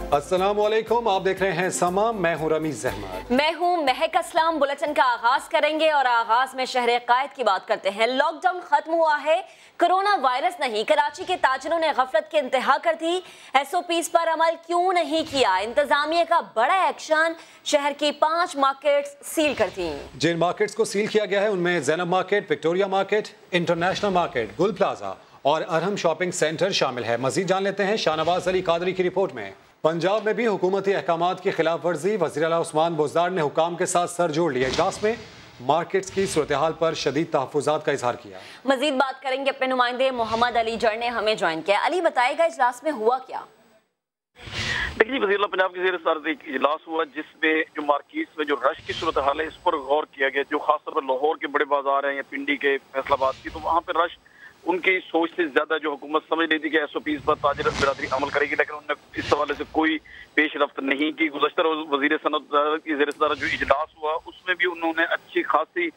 अस्सलामुअलैकुम, आप देख रहे हैं समा। मैं हूं रमीज अहमद। मैं हूं महक असलम। बुलेटिन का आगाज करेंगे और आगाज में शहर कायद की बात करते हैं। लॉकडाउन खत्म हुआ है, कोरोना वायरस नहीं। कराची के ताजिरों ने गफलत की इंतहा कर दी। SOPs पर अमल क्यों नहीं किया? इंतजामिया का बड़ा एक्शन। शहर की 5 मार्केट्स सील कर दी। जिन मार्केट्स को सील किया गया है उनमें Zainab market, Victoria market, international market, गुल प्लाजा और अरहम शॉपिंग सेंटर शामिल है। मजीद जान लेते हैं शाहनवाज अली कादरी की रिपोर्ट में। पंजाब में भी हुकूमती अहकामात की खिलाफ वर्जी। वज़ीर आला उस्मान बुज़दार ने हुकाम के साथ सर जोड़ लिए। इजलास में मार्केट्स की सूरत हाल पर शदीद तहफ़्फ़ुज़ात का इजहार किया। मजीद बात करेंगे, अपने नुमाइंदे मोहम्मद अली जड़ ने हमें ज्वाइन किया। अली बताएगा इजलास में हुआ क्या? देखिए, वज़ीर आला पंजाब के ज़ेर सदारत एक इजलास हुआ जिसमें जो मार्केट्स में जो रश की सूरत हाल है इस पर गौर किया गया। जो खासतौर पर लाहौर के बड़े बाजार हैं या पिंडी के, फैसलाबाद की, तो वहाँ पर रश उनकी सोच से ज्यादा जो हुकूमत समझ रही थी कि SOPs पर ताजिर बिरादरी अमल करेगी, लेकिन उन्होंने इस हवाले से कोई पेश रफ्त नहीं की। गुज़श्ता रोज़ वज़ीर सनअत की ज़ेर सदारत जो इजलास हुआ उसमें भी उन्होंने अच्छी खासी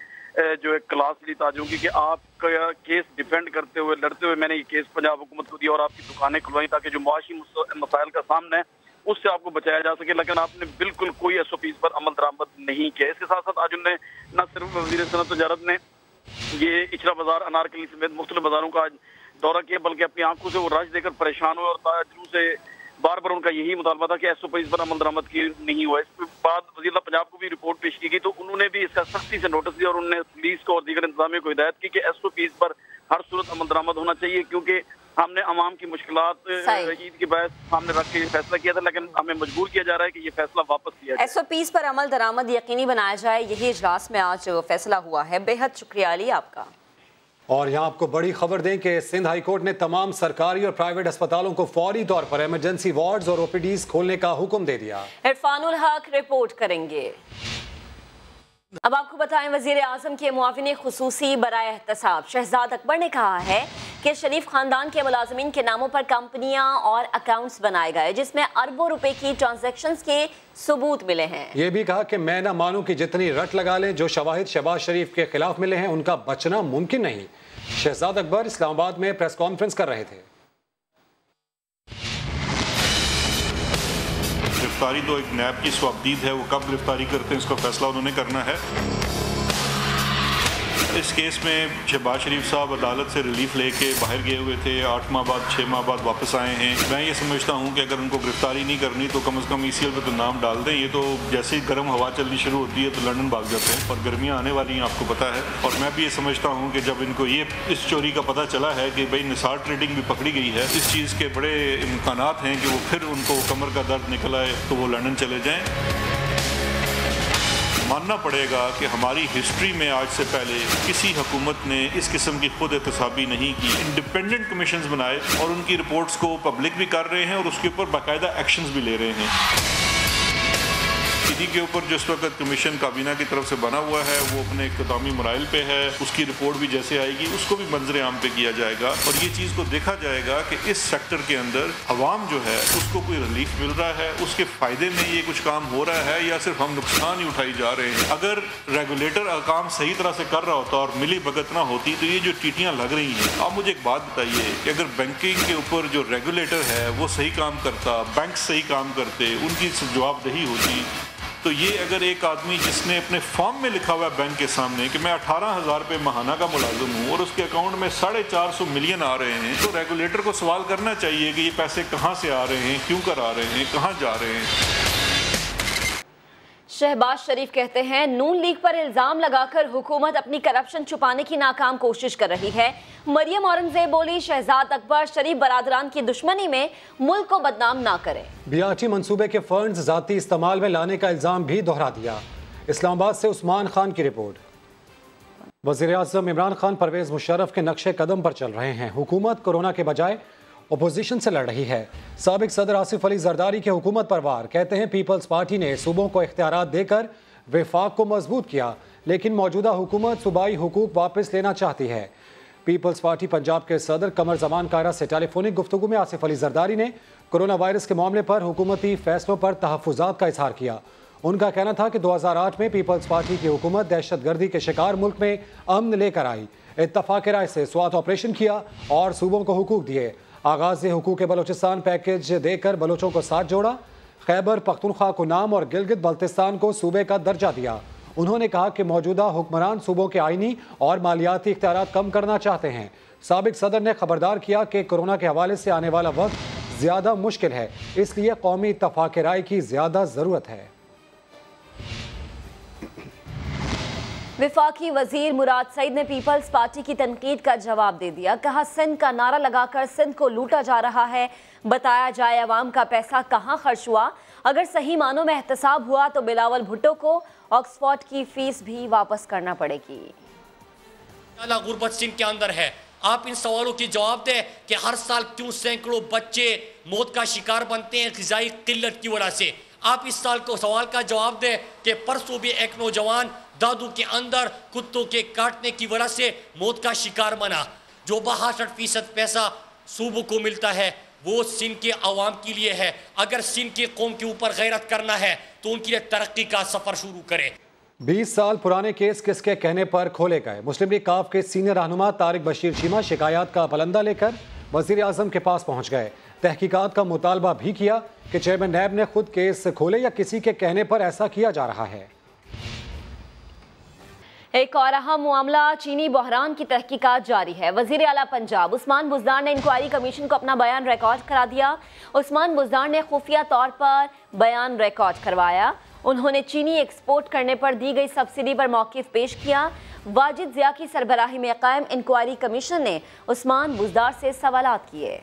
जो है क्लास ली ताजिरों की कि आपका केस डिफेंड करते हुए, लड़ते हुए मैंने ये केस पंजाब हुकूमत को दिया और आपकी दुकानें खुलवाई ताकि जो मुआशी मसाइल का सामना है उससे आपको बचाया जा सके, लेकिन आपने बिल्कुल कोई SOPs पर अमल दरामद नहीं किया। इसके साथ साथ आज उन्होंने न सिर्फ वज़ीर सनअत तजारत ने ये इचरा बाजार, अनारकली समेत मुख्तलिफ बाजारों का आज दौरा किया, बल्कि अपनी आंखों से वो रश देकर परेशान हुए और ताजिरों से बार बार उनका यही मुतालबा था कि SOPs पर अमल दरामद की नहीं हुआ। इसके बाद वज़ीर पंजाब को भी रिपोर्ट पेश की गई तो उन्होंने भी इसका सख्ती से नोटिस दिया और उन्होंने पुलिस को और दीगर इंतजामिया को हिदायत की कि SOPs पर हर सूरत अमल दरामद होना चाहिए, क्योंकि हमने अवाम की मुश्किलात ईद के बाद सामने रख के ये फैसला किया था, लेकिन हमें मजबूर किया जा रहा है कि ये फैसला वापस लिया जाए। SOPs पर अमल दरामद यकीनी बनाया जाए, यही इजलास में आज फैसला हुआ है। बेहद शुक्रिया अली आपका। और यहाँ आपको बड़ी खबर दें कि सिंध हाई कोर्ट ने तमाम सरकारी और प्राइवेट अस्पतालों को फौरी तौर पर इमरजेंसी वार्ड्स और OPDs खोलने का हुक्म दे दिया। इरफानुल हक रिपोर्ट करेंगे। अब आपको बताएं, वजीर आजम के मुआविन खुसूसी बराए एहतसाब शहजाद अकबर ने कहा है कि शरीफ खानदान के मुलाजमीन के नामों पर कंपनियां और अकाउंट्स बनाए गए जिसमें अरबों रुपए की ट्रांजैक्शंस के सबूत मिले हैं। ये भी कहा कि मैं ना मानूं कि जितनी रट लगा लें, जो शवाहिद शहबाज शरीफ के खिलाफ मिले हैं उनका बचना मुमकिन नहीं। शहजाद अकबर इस्लामाबाद में प्रेस कॉन्फ्रेंस कर रहे थे। गिरफ्तारी तो एक नैब की स्वाबदीद है, वो कब गिरफ्तारी करते हैं इसका फैसला उन्होंने करना है। इस केस में शहबाज शरीफ साहब अदालत से रिलीफ लेके बाहर गए हुए थे, 8 माह बाद 6 माह बाद वापस आए हैं। मैं ये समझता हूँ कि अगर उनको गिरफ्तारी नहीं करनी तो कम से कम ECL पे तो नाम डाल दें। ये तो जैसे ही गर्म हवा चलनी शुरू होती है तो लंदन भाग जाते हैं और गर्मियाँ आने वाली हैं, आपको पता है। और मैं भी ये समझता हूँ कि जब इनको ये इस चोरी का पता चला है कि भाई निसार ट्रेडिंग भी पकड़ी गई है, इस चीज़ के बड़े इम्कानात हैं कि वो फिर उनको कमर का दर्द निकल आए तो वो लंदन चले जाएँ। मानना पड़ेगा कि हमारी हिस्ट्री में आज से पहले किसी हुकूमत ने इस किस्म की खुद एहतसाबी नहीं की। इंडिपेंडेंट कमीशंस बनाए और उनकी रिपोर्ट्स को पब्लिक भी कर रहे हैं और उसके ऊपर बाकायदा एक्शंस भी ले रहे हैं। इसी के ऊपर जो इस वक्त कमीशन काबीना की तरफ से बना हुआ है वो अपने इख्तितामी मराइल पे है, उसकी रिपोर्ट भी जैसे आएगी उसको भी मंजर आम पे किया जाएगा और ये चीज़ को देखा जाएगा कि इस सेक्टर के अंदर अवाम जो है उसको कोई रिलीफ मिल रहा है, उसके फ़ायदे में ये कुछ काम हो रहा है या सिर्फ हम नुकसान ही उठाई जा रहे हैं। अगर रेगुलेटर काम सही तरह से कर रहा होता और मिली भगत ना होती तो ये जो टीटियाँ लग रही हैं। आप मुझे एक बात बताइए कि अगर बैंकिंग के ऊपर जो रेगुलेटर है वो सही काम करता, बैंक सही काम करते, उनकी जवाबदेही होती, तो ये अगर एक आदमी जिसने अपने फॉर्म में लिखा हुआ है बैंक के सामने कि मैं 18,000 रुपये महाना का मुलाजिम हूँ और उसके अकाउंट में 450 मिलियन आ रहे हैं, तो रेगुलेटर को सवाल करना चाहिए कि ये पैसे कहाँ से आ रहे हैं, क्यों कर आ रहे हैं, कहाँ जा रहे हैं। शहबाज शरीफ कहते हैं नून लीग पर इल्जाम लगाकर हुकूमत अपनी करप्शन छुपाने की नाकाम कोशिश कर रही है। मरियम औरंगजेब बोली शहजाद अकबर शरीफ बरादरान की दुश्मनी में मुल्क को बदनाम ना करें। BRT मंसूबे के फंड्स जाती इस्तेमाल में लाने का इल्जाम भी दोहरा दिया। इस्लामाबाद से उस्मान खान की रिपोर्ट। वज़ीर आज़म इमरान खान परवेज़ मुशर्रफ के नक्शे कदम पर चल रहे हैं। हुकूमत कोरोना के बजाय अपोजिशन से लड़ रही है। साबिक सदर आसिफ अली जरदारी की हुकूमत पर वार। कहते हैं पीपल्स पार्टी ने सूबों को इख्तियारात देकर वफाक को मजबूत किया, लेकिन मौजूदा हुकूमत सूबाई हुकूक वापस लेना चाहती है। पीपल्स पार्टी पंजाब के सदर कमर जमान कायरा से टेलीफोनिक गुफ्तगू में आसिफ अली जरदारी ने कोरोना वायरस के मामले पर हुकूमती फैसलों पर तहफ़्फ़ुज़ात का इजहार किया। उनका कहना था कि 2008 में पीपल्स पार्टी की हुकूमत दहशतगर्दी के शिकार मुल्क में अमन लेकर आई, इत्तफाक राय से स्वात ऑपरेशन किया और सूबों को हुकूक दिए। आगाज़ हुकूक बलोचिस्तान पैकेज देकर बलोचों को साथ जोड़ा। खैबर पख्तूनख्वा को नाम और गिलगित बल्तिस्तान को सूबे का दर्जा दिया। उन्होंने कहा कि मौजूदा हुक्मरान सूबों के आईनी और मालियाती इख्तियारात कम करना चाहते हैं। साबिक सदर ने खबरदार किया कि कोरोना के हवाले से आने वाला वक्त ज्यादा मुश्किल है, इसलिए कौमी इत्तफाक राय की ज्यादा जरूरत है। विफाकी वजीर मुराद सईद ने पीपल्स पार्टी की तनकीद का जवाब दे दिया। कहा सिंध का नारा लगाकर सिंध को लूटा जा रहा है। बताया जाए अवाम का पैसा कहां खर्च हुआ। अगर सही मानों में एहतसाब हुआ तो बिलावल भुट्टो को ऑक्सफोर्ड की फीस भी वापस करना पड़ेगी। गुर्बत सिंध के अंदर है। आप इन सवालों के जवाब दें कि हर साल क्यों सैकड़ों बच्चे मौत का शिकार बनते हैं ग़िज़ाई किल्लत की वजह से। आप इस साल को सवाल का जवाब दें कि परसों भी एक नौजवान दादू के अंदर कुत्तों के काटने की वजह से मौत का शिकार बना। जो 62% पैसा सूबों को मिलता है वो सिंध के अवाम के लिए है। अगर सिंध की कौम के ऊपर गैरत करना है तो उनके लिए तरक्की का सफर शुरू करें। 20 साल पुराने केस किसके कहने पर खोले गए। मुस्लिम लीग काफ के सीनियर रहनुमा तारिक बशीर चीमा शिकायत का पलंदा लेकर वजीर आजम के पास पहुंच गए। तहकीकात का मुतालबा भी किया कि चेयरमैन नैब ने खुद केस खोले या किसी के कहने पर ऐसा किया जा रहा है। एक और अहम मामला चीनी बहरान की तहकीकात जारी है। वजीर आला पंजाब उस्मान बुज़दार ने इंक्वायरी कमीशन को अपना बयान रिकॉर्ड करा दिया। उस्मान बुज़दार ने खुफिया तौर पर बयान रिकॉर्ड करवाया। उन्होंने चीनी एक्सपोर्ट करने पर दी गई सब्सिडी पर मौक़िफ़ पेश किया। वाजिद ज़िया की सरबराही में कायम इंक्वायरी कमीशन ने उस्मान बुज़दार से सवालात किए।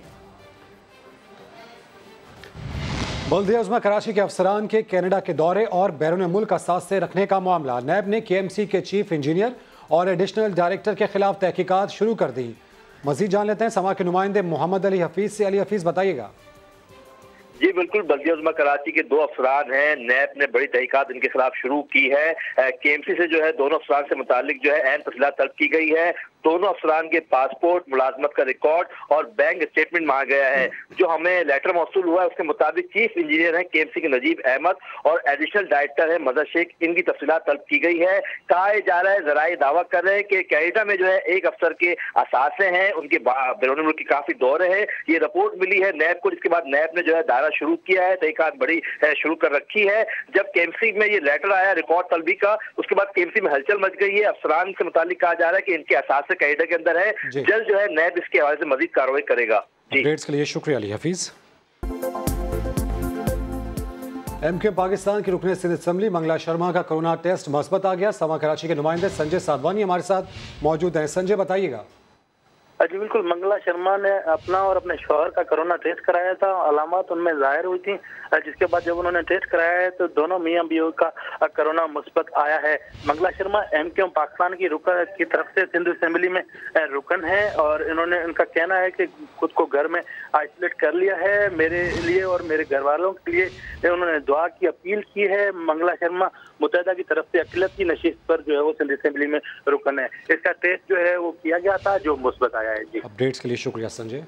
बल्दिया उज़्मा कराची के अफसरान के कनाडा के दौरे और बैरून मुल्क असासे रखने का मामला। नैब ने KMC के चीफ इंजीनियर और एडिशनल डायरेक्टर के खिलाफ तहकीकात शुरू कर दी। मजीद जान लेते हैं समा के नुमाइंदे मोहम्मद अली हफीज से। अली हफीज बताइएगा। जी बिल्कुल, बल्दिया उज़्मा कराची के 2 अफसरान हैं। नैब ने बड़ी तहकीकात इनके खिलाफ शुरू की है। KMC से जो है दोनों अफसरान से मुतालिक जो है अहम तफसीलात तलब की गई है। दोनों अफसरान के पासपोर्ट, मुलाजमत का रिकॉर्ड और बैंक स्टेटमेंट मांगा गया है। जो हमें लेटर मौसूल हुआ है उसके मुताबिक चीफ इंजीनियर हैं KMC के नजीब अहमद और एडिशनल डायरेक्टर है मदर शेख, इनकी तफसीलात तलब की गई है। कहा जा रहा है, जराए दावा कर रहे हैं कि कनाडा में जो है एक अफसर के असासे हैं, उनके बैरून मुल्क के काफी दौरे हैं। ये रिपोर्ट मिली है नैब को, जिसके बाद नैब ने जो है दायरा शुरू किया है, तहकीकात बड़ी शुरू कर रखी है। जब KMC में ये लेटर आया रिकॉर्ड तलबी का, उसके बाद KMC में हलचल मच गई है। अफसरान से मुतालिक कहा जा रहा है कि इनके असासे कनाडा के अंदर है। जल्द जो है नैब इसके हवाले से मजीद कार्रवाई करेगा। अपडेट्स के लिए शुक्रिया अली हफीज। MQ पाकिस्तान की रुकने सिंध असेंबली मंगला शर्मा का कोरोना टेस्ट मस्बत आ गया। समा कराची के नुमाइंदे संजय साधवानी हमारे साथ मौजूद हैं। संजय बताइएगा। जी बिल्कुल, मंगला शर्मा ने अपना और अपने शौहर का कोरोना टेस्ट कराया था। अलामत उनमें जाहिर हुई थी, जिसके बाद जब उन्होंने टेस्ट कराया है तो दोनों मियां बीवी का कोरोना मुस्बत आया है। मंगला शर्मा MQ पाकिस्तान की रुकन की तरफ से सिंध असेंबली में रुकन है और इन्होंने इनका कहना है कि खुद को घर में आइसोलेट कर लिया है। मेरे लिए और मेरे घर वालों के लिए उन्होंने दुआ की अपील की है। मंगला शर्मा मुत्तहदा की तरफ से अकिलत की नशिस्त पर जो है वो सिंध असेंबली में रुकन है। इसका टेस्ट जो है वो किया गया था जो मुस्बत आया है। जी अपडेट्स के लिए शुक्रिया संजय।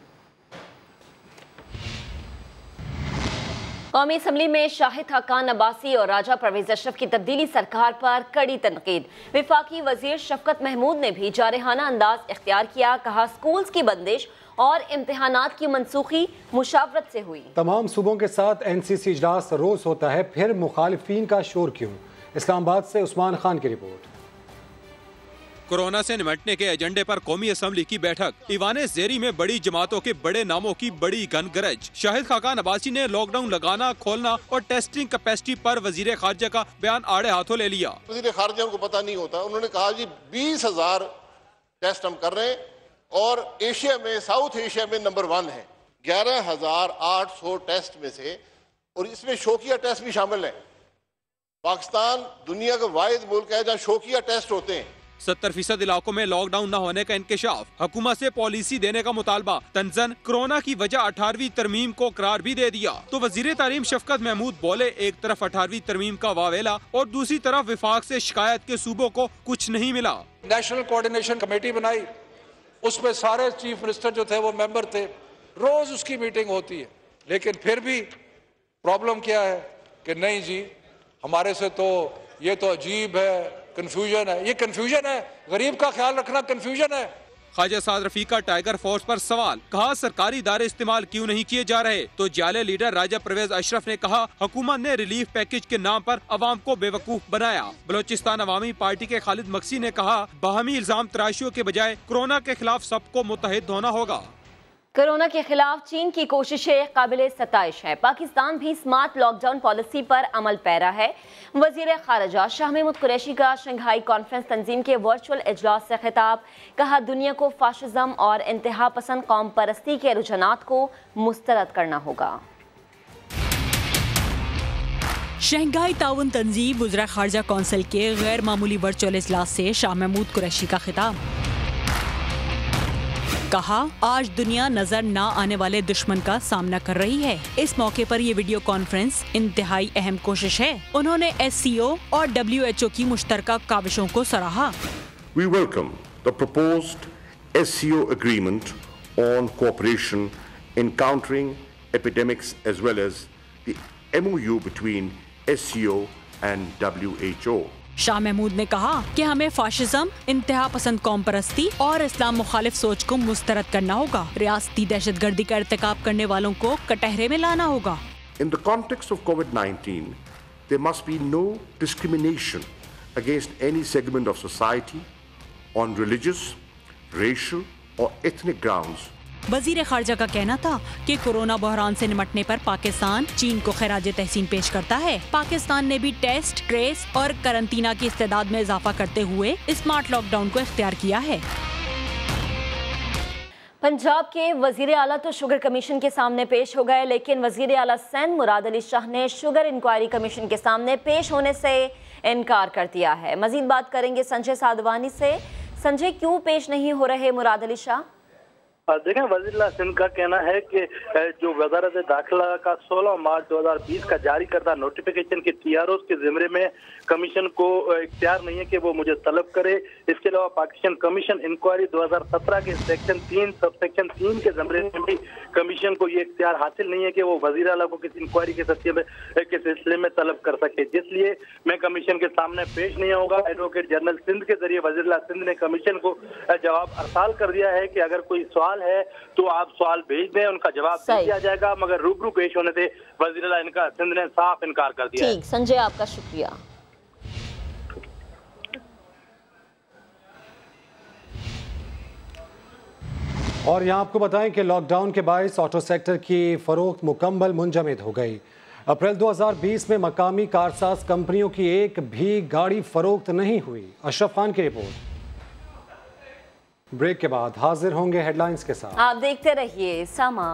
कौमी असम्बली में शाहिद हक्कान अब्बासी और राजा परवेज अशरफ की तब्दीली सरकार पर कड़ी तनकीद। विफाकी वजीर शफकत महमूद ने भी जारहाना अंदाज इख्तियार किया। कहा स्कूल्स की बंदिश और इम्तिहानात की मनसूखी मुशावरत से हुई। तमाम सूबों के साथ NCC इजलास रोज होता है, फिर मुखालिफिन का शोर क्यों। इस्लामाबाद से उस्मान खान की रिपोर्ट। कोरोना से निपटने के एजेंडे पर कौमी असम्बली की बैठक। ईवान ज़ेरी में बड़ी जमातों के बड़े नामों की बड़ी गनगरज। शाहिद खाकान अब्बासी ने लॉकडाउन लगाना, खोलना और टेस्टिंग कैपेसिटी पर वजीर खारजा का बयान आड़े हाथों ले लिया। वजीर खारजा को पता नहीं होता, उन्होंने कहा जी 20,000 टेस्ट हम कर रहे हैं और एशिया में, साउथ एशिया में नंबर 1 है। 11,800 टेस्ट में से, और इसमें शौकिया टेस्ट भी शामिल है। पाकिस्तान दुनिया का वाहिद मुल्क है जहाँ शौकिया टेस्ट होते हैं। 70% इलाकों में लॉकडाउन न होने का इंकशाफ। हुकूमत से पॉलिसी देने का मुतालबा। तंजन कोरोना की वजह 18वीं तरमीम को करार भी दे दिया। तो वजीर तालीम शफकत महमूद बोले, एक तरफ 18वीं तरमीम का वावेला और दूसरी तरफ विफाक से शिकायत के सूबों को कुछ नहीं मिला। नेशनल कोऑर्डिनेशन कमेटी बनाई, उसमें सारे चीफ मिनिस्टर जो थे वो मेंबर थे, रोज उसकी मीटिंग होती है, लेकिन फिर भी प्रॉब्लम क्या है कि नहीं जी हमारे से तो ये तो अजीब है, कंफ्यूजन है। ये कंफ्यूजन है, गरीब का ख्याल रखना कंफ्यूजन है। ख्वाजा साद रफीक का टाइगर फोर्स पर सवाल, कहा सरकारी इदारे इस्तेमाल क्यों नहीं किए जा रहे। तो जाले लीडर राजा परवेज अशरफ ने कहा हुकूमत ने रिलीफ पैकेज के नाम पर अवाम को बेवकूफ बनाया। बलोचिस्तान अवामी पार्टी के खालिद मक्सी ने कहा बाहमी इल्जाम तराशियों के बजाय कोरोना के खिलाफ सबको मुत्तहिद होना होगा। कोरोना के खिलाफ चीन की कोशिशें काबिले सताइश है। पाकिस्तान भी स्मार्ट लॉकडाउन पॉलिसी पर अमल पैरा है। वजीर खारजा शाह महमूद कुरैशी का शंघाई कॉन्फ्रेंस तंजीम के वर्चुअल इजलास से खिताब, कहा दुनिया को फाशिज्म और इंतहा पसंद कौम परस्ती के रुझानात को मुस्तरद करना होगा। शंघाई ताउन तंजीम वज़ीर खारजा कौंसिल के गैर मामूली वर्चुअल इजलास से शाह महमूद कुरैशी का खिताब, कहा आज दुनिया नजर न आने वाले दुश्मन का सामना कर रही है। इस मौके पर ये वीडियो कॉन्फ्रेंस इंतहाई अहम कोशिश है। उन्होंने SCO और WHO की मुश्तरका काविशों को सराहा। We welcome the proposed SCO agreement on cooperation in countering epidemics as well as the MOU between SCO and WHO. Shah Mahmood ने कहा कि हमें फाशिज्म, इंतहा पसंद कौम परस्ती और इस्लाम मुखालिफ सोच को मुस्तरद करना होगा। रियासती दहशतगर्दी का इर्तिकाब करने वालों को कटहरे में लाना होगा। In the context of COVID-19, there must be no discrimination against any segment of society on religious, racial or ethnic grounds. वजीर खारजा का कहना था कि कोरोना बहरान से निपटने पर पाकिस्तान चीन को खराज तहसीन पेश करता है। पाकिस्तान ने भी टेस्ट, ट्रेस और करंतना की इस्तेदाद में इजाफा करते हुए स्मार्ट लॉकडाउन को इख्तियार किया है। पंजाब के वजीर आला तो शुगर कमीशन के सामने पेश हो गए, लेकिन वजीर आला सिंध मुराद अली शाह ने शुगर इंक्वायरी कमीशन के सामने पेश होने से इनकार कर दिया है। मजीद बात करेंगे संजय साधवानी से। संजय, क्यों पेश नहीं हो रहे मुराद अली शाह? देखें, वज़ीर सिंध का कहना है कि जो वज़ारत दाखिला का 16 मार्च 2020 का जारी करदा नोटिफिकेशन के TROs के ज़िम्मे में कमीशन को इख्तियार नहीं है कि वो मुझे तलब करे। इसके अलावा पाकिस्तान कमीशन इंक्वायरी 2017 के सेक्शन 3 सब सेक्शन 3 के ज़िम्मे में भी कमीशन को ये इख्तियार हासिल नहीं है कि वो वज़ीर आला को किसी इंक्वायरी के सिलसिले में तलब कर सके, जिसलिए मैं कमीशन के सामने पेश नहीं होगा। एडवोकेट जनरल सिंध के जरिए वज़ीर सिंध ने कमीशन को जवाब अरसाल कर दिया है कि अगर कोई सवाल है तो आप सवाल भेज दें, उनका जवाब दे दिया जाएगा, मगर रूबरू पेश होने से वज़ीर इनका सिंध ने साफ इनकार कर दिया। ठीक, संजय आपका शुक्रिया। और यहाँ आपको बताएं कि लॉकडाउन के बायस ऑटो सेक्टर की फरोख्त मुकम्मल मुंजमद हो गई। अप्रैल 2020 में मकामी कारसाज कंपनियों की एक भी गाड़ी फरोख्त नहीं हुई। अशरफ खान की रिपोर्ट। ब्रेक के बाद हाजिर होंगे हेडलाइंस के साथ। आप देखते रहिए समा।